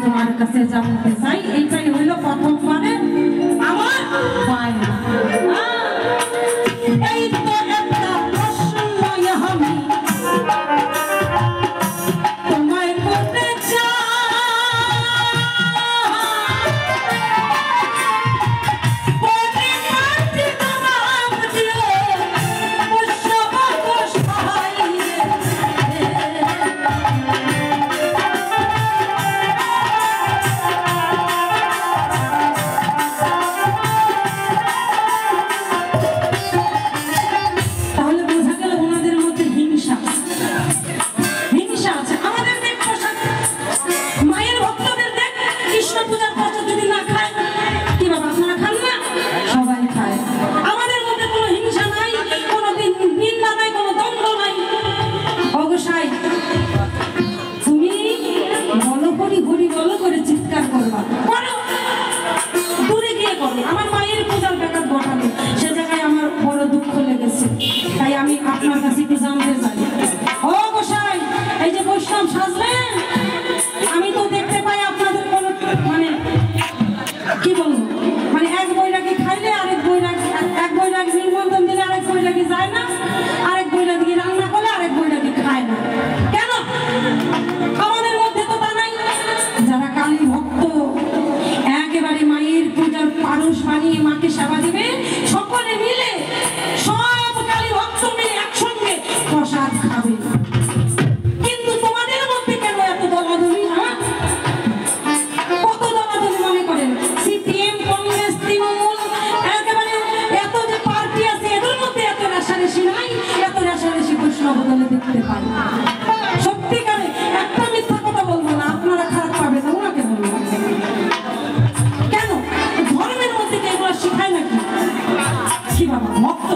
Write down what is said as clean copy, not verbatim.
তোমার কাছে জানতে চাই, এইটাই হইল প্রথমবারে আমার বায়না। এই তো একটা প্রশ্ন আমি তোমায় করতে চাই, তাই আমি আপনার কাছে একটু জানতে চাই। ও গোসাই, এই যে বৈষ্ণব সাজলেন, আমি তো দেখতে পাই আপনাদের কোনো মানে কি বলবো, মানে এক বৈরাগী খাইলে আরেক বৈরাগী, এক বৈরাগী নিমন্ত্রণ দিলে আরেক বৈরাগী যায় না, আরেক বৈরাগী রান্না করলে আরেক বৈরাগী খায় না। কেন? আমাদের মধ্যে তো তা নাই। যারা কালী ভক্ত, একেবারে মায়ের পূজার পারস বানিয়ে মাকে সেবা দিবে, সকলে মিলে সব কালী ভক্ত মিলে একসঙ্গে প্রসাদ খাবে। কিন্তু তোমাদের মধ্যে কেন এত দলাদলি? কত দলাদলি মনে করেন? সিপিএম, কংগ্রেস, তৃণমূল, একেবারে এত যে পার্টি আছে, এদের মধ্যে এত রেশারেশি নাই, এত রেশারেশি বৈষ্ণব দলে দেখতে পাই। সত্যিকারে একটা মিথ্যা কথা বলবো না, আপনারা খারাপ পাবে না, ওনাকে বলবো। কেন? ধর্মের মধ্যে কি এগুলো শিখায় নাকি? কি বাবা ভক্ত